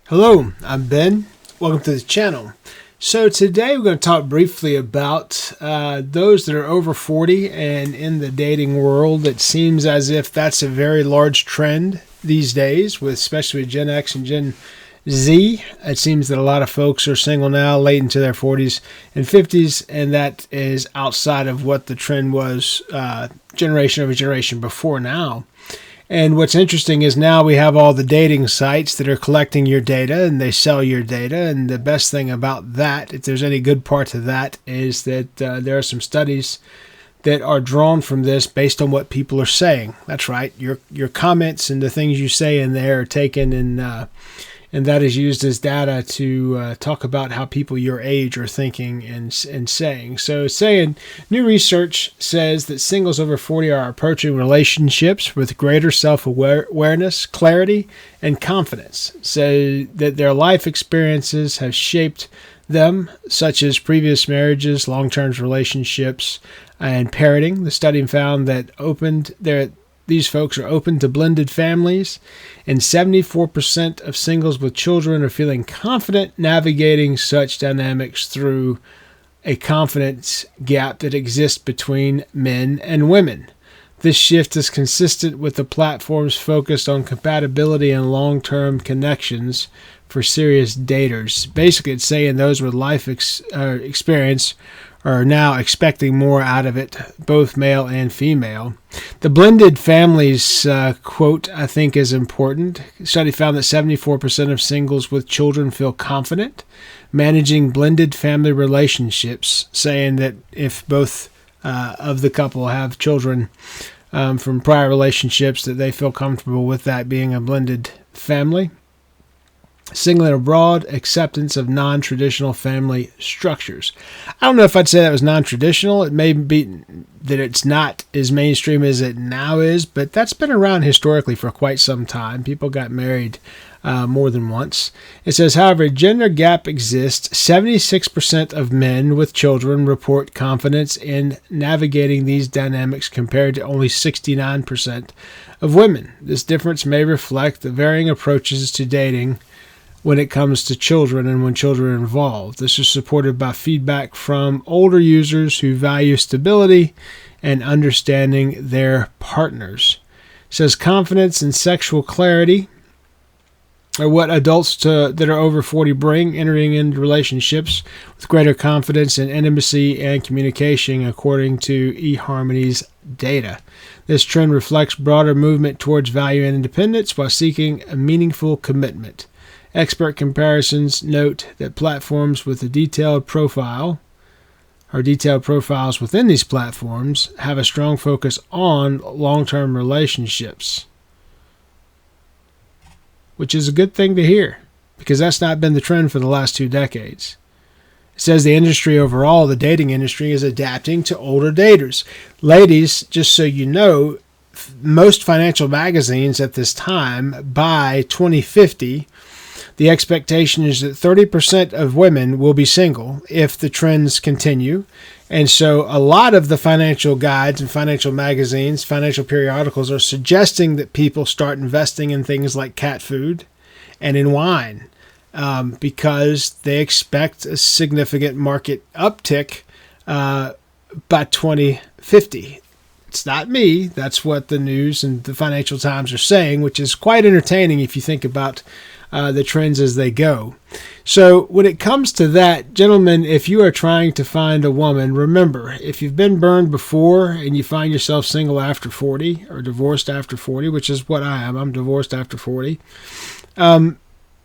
Hello, I'm Ben. Welcome to the channel. So today we're going to talk briefly about those that are over 40, and in the dating world it seems as if that's a very large trend these days, especially with Gen X and Gen Z. It seems that a lot of folks are single now, late into their 40s and 50s, and that is outside of what the trend was generation over generation before now. And what's interesting is now we have all the dating sites that are collecting your data and they sell your data. And the best thing about that, if there's any good part to that, is that there are some studies that are drawn from this based on what people are saying. That's right. Your comments and the things you say in there are taken and that is used as data to talk about how people your age are thinking and saying. So new research says that singles over 40 are approaching relationships with greater self-awareness, clarity, and confidence. So that their life experiences have shaped them, such as previous marriages, long-term relationships, and parenting. The study found that these folks are open to blended families, and 74% of singles with children are feeling confident navigating such dynamics through a confidence gap that exists between men and women. This shift is consistent with the platforms focused on compatibility and long-term connections for serious daters. Basically, it's saying those with life experience are now expecting more out of it, both male and female. The blended families quote, I think, is important. The study found that 74% of singles with children feel confident managing blended family relationships, saying that if both of the couple have children from prior relationships, that they feel comfortable with that being a blended family. Signaling a broad acceptance of non-traditional family structures. I don't know if I'd say that was non-traditional. It may be that it's not as mainstream as it now is, but that's been around historically for quite some time. People got married more than once. It says, however, a gender gap exists. 76% of men with children report confidence in navigating these dynamics compared to only 69% of women. This difference may reflect the varying approaches to dating when it comes to children and when children are involved. This is supported by feedback from older users who value stability and understanding their partners. It says confidence and sexual clarity are what adults that are over 40 bring, entering into relationships with greater confidence in intimacy and communication, according to eharmony's data. This trend reflects broader movement towards value and independence while seeking a meaningful commitment. Expert comparisons note that platforms with a detailed profile or detailed profiles within these platforms have a strong focus on long-term relationships, which is a good thing to hear because that's not been the trend for the last 2 decades. It says the industry overall, the dating industry, is adapting to older daters. Ladies, just so you know, most financial magazines at this time, by 2050, the expectation is that 30% of women will be single if the trends continue. And so a lot of the financial guides and financial magazines, financial periodicals are suggesting that people start investing in things like cat food and in wine because they expect a significant market uptick by 2050. It's not me. That's what the news and the Financial Times are saying, which is quite entertaining if you think about the trends as they go. So when it comes to that, gentlemen, if you are trying to find a woman, remember, if you've been burned before and you find yourself single after 40 or divorced after 40, which is what I am, I'm divorced after 40,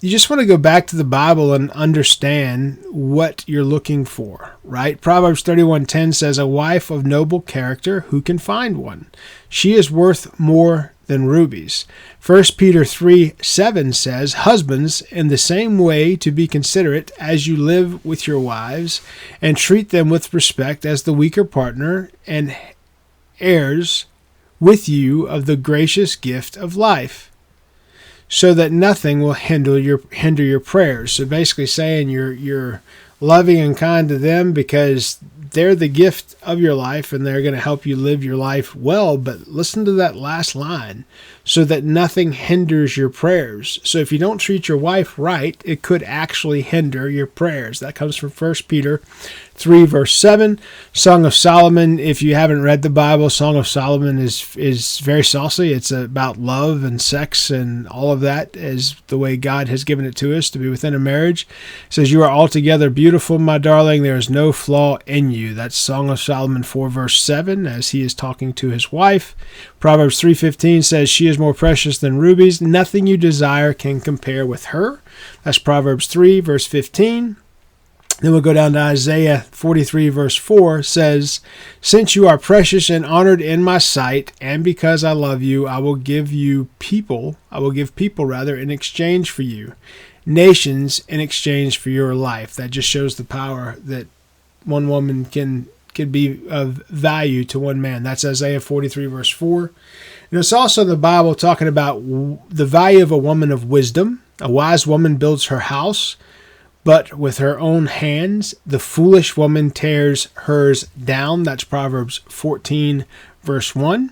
you just want to go back to the Bible and understand what you're looking for, right? Proverbs 31:10 says, a wife of noble character, who can find one? She is worth more than rubies. 1 Peter 3:7 says, husbands, in the same way to be considerate as you live with your wives, and treat them with respect as the weaker partner, and heirs with you of the gracious gift of life, so that nothing will hinder your prayers. So basically saying you're loving and kind to them because they're the gift of your life, and they're going to help you live your life well. But listen to that last line, so that nothing hinders your prayers. So if you don't treat your wife right, it could actually hinder your prayers. That comes from 1 Peter 3, verse 7. Song of Solomon. If you haven't read the Bible, Song of Solomon is very saucy. It's about love and sex and all of that, as the way God has given it to us to be within a marriage. It says, "You are altogether beautiful, my darling. There is no flaw in you." That's Song of Solomon 4, verse 7, as he is talking to his wife. Proverbs 3:15 says, "She is more precious than rubies. Nothing you desire can compare with her." That's Proverbs 3, verse 15. Then we'll go down to Isaiah 43, verse 4, says, "Since you are precious and honored in my sight, and because I love you, I will give people in exchange for you, nations in exchange for your life." That just shows the power that one woman can be of value to one man. That's Isaiah 43, verse 4. And it's also in the Bible talking about the value of a woman of wisdom. A wise woman builds her house, but with her own hands, the foolish woman tears hers down. That's Proverbs 14, verse 1.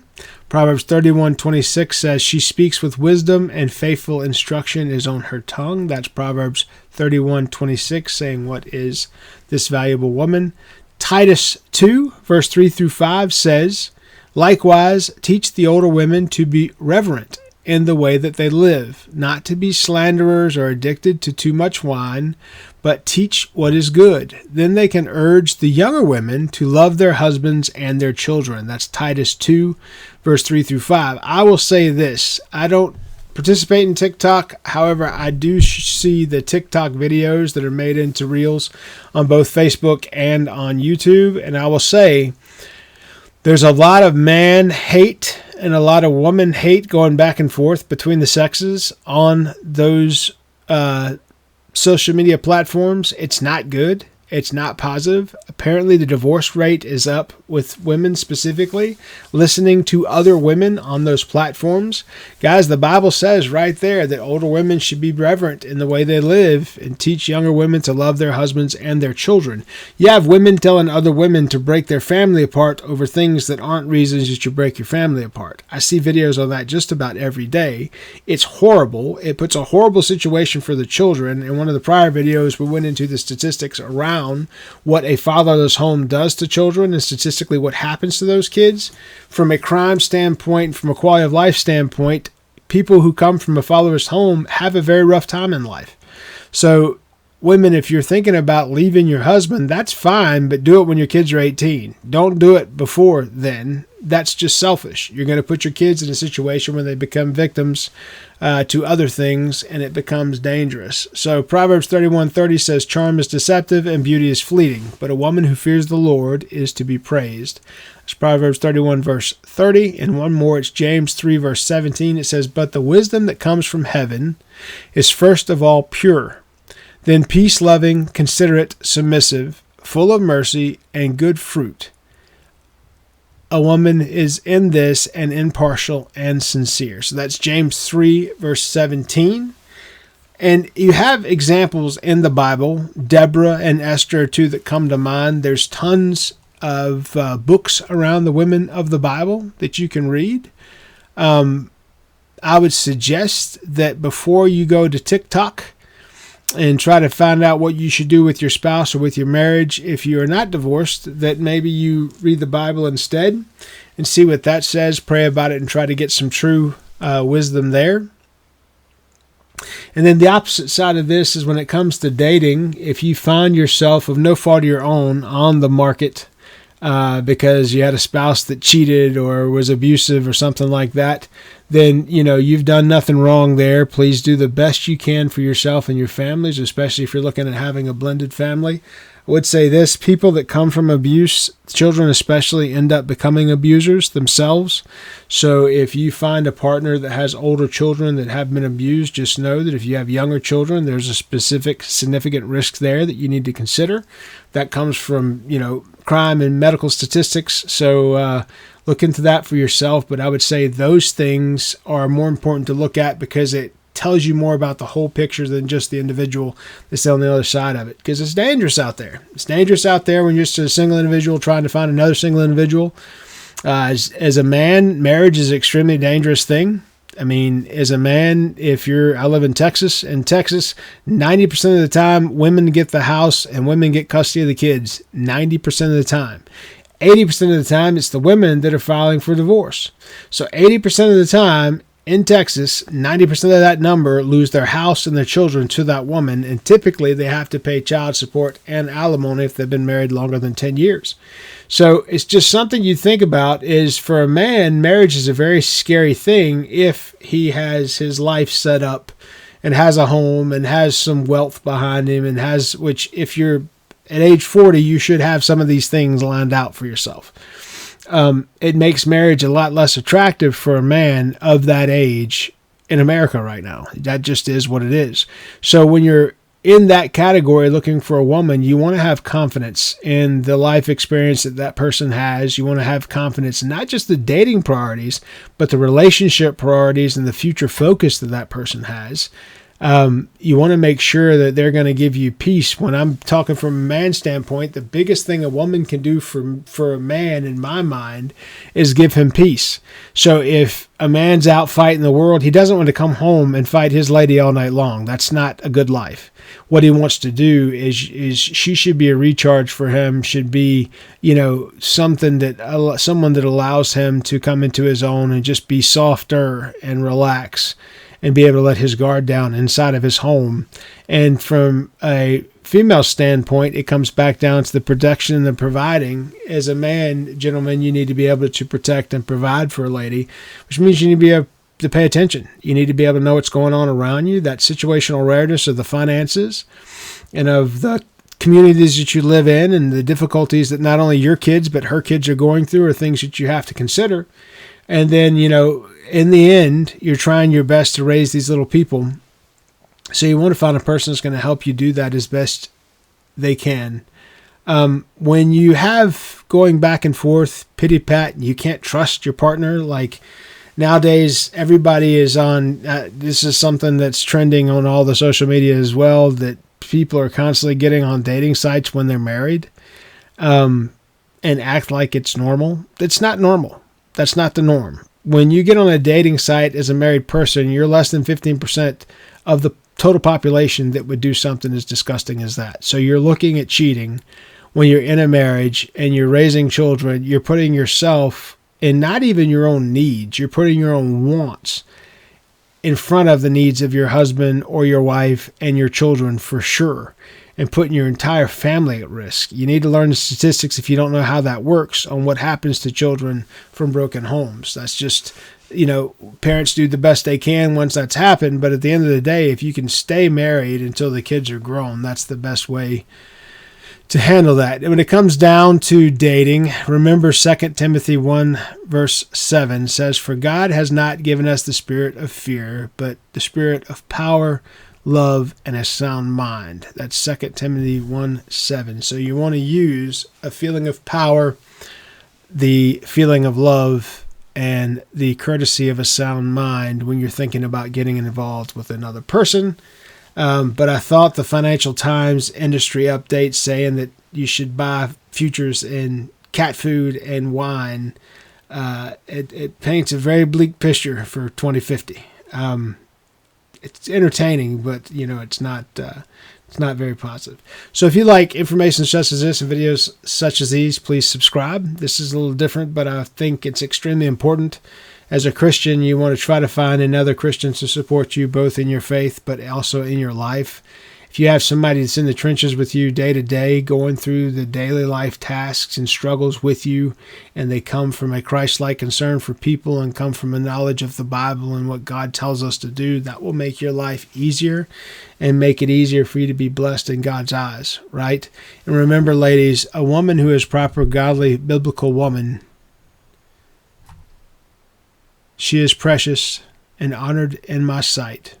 Proverbs 31:26 says, "She speaks with wisdom, and faithful instruction is on her tongue." That's Proverbs 31:26, saying what is this valuable woman. Titus 2, verse 3 through 5 says, "Likewise, teach the older women to be reverent in the way that they live, not to be slanderers or addicted to too much wine, but teach what is good. Then they can urge the younger women to love their husbands and their children." That's Titus 2, verse 3 through 5. I will say this. I don't participate in TikTok. However, I do see the TikTok videos that are made into Reels on both Facebook and on YouTube. And I will say there's a lot of man hate and a lot of woman hate going back and forth between the sexes on those social media platforms. It's not good. It's not positive. Apparently, the divorce rate is up with women specifically, listening to other women on those platforms. Guys, the Bible says right there that older women should be reverent in the way they live and teach younger women to love their husbands and their children. You have women telling other women to break their family apart over things that aren't reasons you should break your family apart. I see videos on that just about every day. It's horrible. It puts a horrible situation for the children. In one of the prior videos, we went into the statistics around what a fatherless home does to children and statistically what happens to those kids. From a crime standpoint, from a quality of life standpoint, people who come from a fatherless home have a very rough time in life. So women, if you're thinking about leaving your husband, that's fine, but do it when your kids are 18. Don't do it before then. That's just selfish. You're going to put your kids in a situation where they become victims to other things, and it becomes dangerous. So Proverbs 31:30 says, "Charm is deceptive and beauty is fleeting, but a woman who fears the Lord is to be praised." It's Proverbs 31, verse 30. And one more, it's James 3, verse 17. It says, "But the wisdom that comes from heaven is first of all pure, then peace-loving, considerate, submissive, full of mercy and good fruit. A woman is in this and impartial and sincere." So that's James 3, verse 17. And you have examples in the Bible. Deborah and Esther are two that come to mind. There's tons of books around the women of the Bible that you can read. I would suggest that before you go to TikTok and try to find out what you should do with your spouse or with your marriage, if you are not divorced, that maybe you read the Bible instead and see what that says, pray about it, and try to get some true wisdom there. And then the opposite side of this is when it comes to dating, if you find yourself of no fault of your own on the market because you had a spouse that cheated or was abusive or something like that, then, you've done nothing wrong there. Please do the best you can for yourself and your families, especially if you're looking at having a blended family. I would say this: people that come from abuse, children especially, end up becoming abusers themselves. So if you find a partner that has older children that have been abused, just know that if you have younger children, there's a specific significant risk there that you need to consider. That comes from, crime and medical statistics. So look into that for yourself. But I would say those things are more important to look at because it tells you more about the whole picture than just the individual that's on the other side of it, because it's dangerous out there. It's dangerous out there when you're just a single individual trying to find another single individual. As a man, marriage is an extremely dangerous thing. I mean, as a man, I live in Texas. In Texas, 90% of the time, women get the house and women get custody of the kids. 90% of the time. 80% of the time, it's the women that are filing for divorce. So 80% of the time in Texas, 90% of that number lose their house and their children to that woman. And typically, they have to pay child support and alimony if they've been married longer than 10 years. So it's just something you think about is, for a man, marriage is a very scary thing if he has his life set up and has a home and has some wealth behind him and which if you're at age 40, you should have some of these things lined out for yourself. It makes marriage a lot less attractive for a man of that age in America right now. That just is what it is. So when you're in that category looking for a woman, you want to have confidence in the life experience that person has. You want to have confidence in not just the dating priorities, but the relationship priorities and the future focus that person has. You want to make sure that they're going to give you peace. When I'm talking from a man's standpoint, the biggest thing a woman can do for a man, in my mind, is give him peace. So if a man's out fighting the world, he doesn't want to come home and fight his lady all night long. That's not a good life. What he wants to do is she should be a recharge for him, should be, someone that allows him to come into his own and just be softer and relax and be able to let his guard down inside of his home. And from a female standpoint, it comes back down to the protection and the providing. As a man, gentlemen, you need to be able to protect and provide for a lady, which means you need to be able to pay attention. You need to be able to know what's going on around you, that situational awareness of the finances and of the communities that you live in, and the difficulties that not only your kids but her kids are going through are things that you have to consider. And then, in the end, you're trying your best to raise these little people. So you want to find a person that's going to help you do that as best they can. When you have going back and forth, pity pat, and you can't trust your partner, like nowadays everybody is on, this is something that's trending on all the social media as well, that people are constantly getting on dating sites when they're married and act like it's normal. It's not normal. That's not the norm. When you get on a dating site as a married person, you're less than 15% of the total population that would do something as disgusting as that. So you're looking at cheating when you're in a marriage and you're raising children. You're putting yourself in not even your own needs. You're putting your own wants in front of the needs of your husband or your wife and your children for sure, and putting your entire family at risk. You need to learn the statistics, if you don't know how that works, on what happens to children from broken homes. That's just, parents do the best they can once that's happened, but at the end of the day, if you can stay married until the kids are grown, that's the best way to handle that. And when it comes down to dating, remember 2 Timothy 1 verse 7 says, "For God has not given us the spirit of fear, but the spirit of power, love, and a sound mind." That's 2 Timothy 1:7. So you want to use a feeling of power, the feeling of love, and the courtesy of a sound mind when you're thinking about getting involved with another person. But I thought the Financial Times industry update saying that you should buy futures in cat food and wine, it paints a very bleak picture for 2050. It's entertaining, but it's not very positive. So if you like information such as this and videos such as these, please subscribe. This is a little different, but I think it's extremely important. As a Christian, you want to try to find another Christian to support you both in your faith, but also in your life. If you have somebody that's in the trenches with you day to day, going through the daily life tasks and struggles with you, and they come from a Christ-like concern for people and come from a knowledge of the Bible and what God tells us to do, that will make your life easier and make it easier for you to be blessed in God's eyes, right? And remember, ladies, a woman who is proper, godly, biblical woman, she is precious and honored in my sight.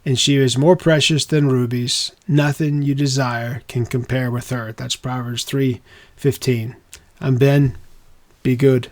And she is more precious than rubies. Nothing you desire can compare with her. That's Proverbs 3:15. I'm Ben. Be good.